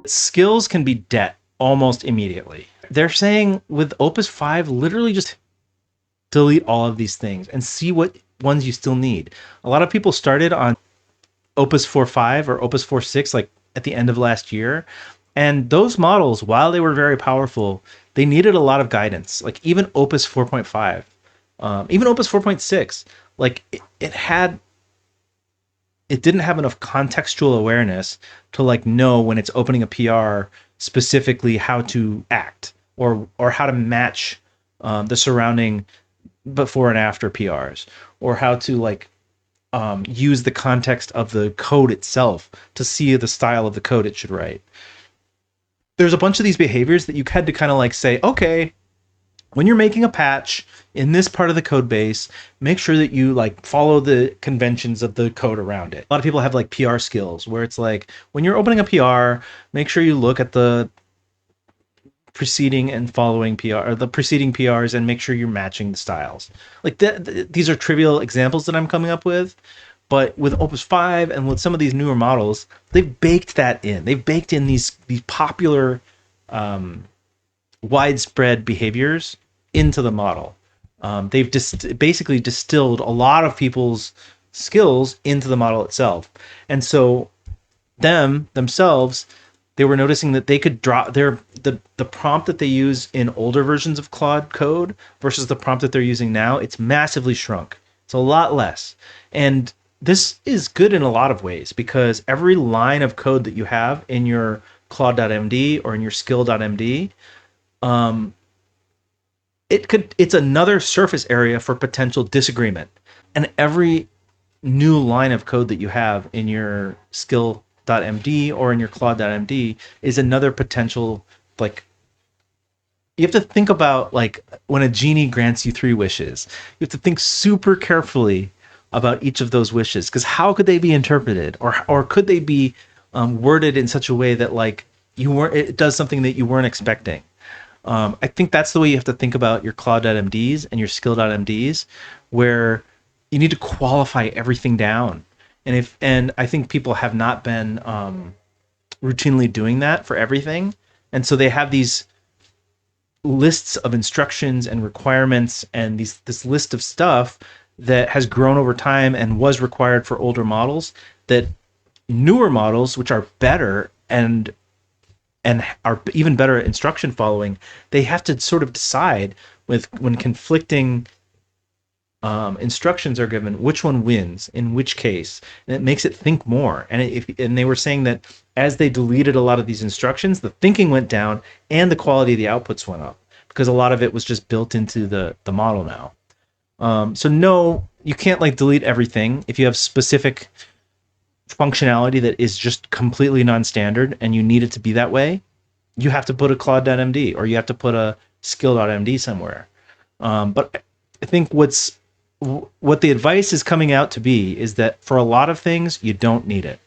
Skills can be debt almost immediately. They're saying with Opus 5, literally just delete all of these things and see what ones you still need. A lot of people started on Opus 4.5 or Opus 4.6 like at the end of last year. And those models, while they were very powerful, they needed a lot of guidance. Like even Opus 4.5, even Opus 4.6, like it didn't have enough contextual awareness to like know when it's opening a PR specifically how to act or how to match the surrounding before and after PRs, or how to like use the context of the code itself to see the style of the code it should write. There's a bunch of these behaviors that you had to kind of like say, okay, when you're making a patch in this part of the code base, make sure that you like follow the conventions of the code around it. A lot of people have like PR skills where it's like, when you're opening a PR, make sure you look at the preceding and following PR, or the preceding PRs, and make sure you're matching the styles. Like these are trivial examples that I'm coming up with, but with Opus 5 and with some of these newer models, they've baked that in. They've baked in these popular widespread behaviors into the model. They've basically distilled a lot of people's skills into the model itself. And so themselves, they were noticing that they could drop the prompt that they use in older versions of Claude code versus the prompt that they're using now. It's massively shrunk. It's a lot less. And this is good in a lot of ways, because every line of code that you have in your Claude.md or in your skill.md, it's another surface area for potential disagreement. And every new line of code that you have in your skill.md or in your Claude.md is another potential, like, you have to think about like when a genie grants you 3 wishes, you have to think super carefully about each of those wishes, because how could they be interpreted, or could they be worded in such a way that like it does something that you weren't expecting. I think that's the way you have to think about your Claude.mds and your skill.mds, where you need to qualify everything down. And I think people have not been routinely doing that for everything. And so they have these lists of instructions and requirements and this list of stuff that has grown over time and was required for older models, that newer models, which are better and are even better at instruction following, they have to sort of decide when conflicting instructions are given, which one wins in which case, and it makes it think more. And they were saying that as they deleted a lot of these instructions, the thinking went down and the quality of the outputs went up, because a lot of it was just built into the model now. So no, you can't like delete everything. If you have specific functionality that is just completely non-standard and you need it to be that way, you have to put a Claude.md or you have to put a skill.md somewhere. But I think what the advice is coming out to be is that for a lot of things, you don't need it.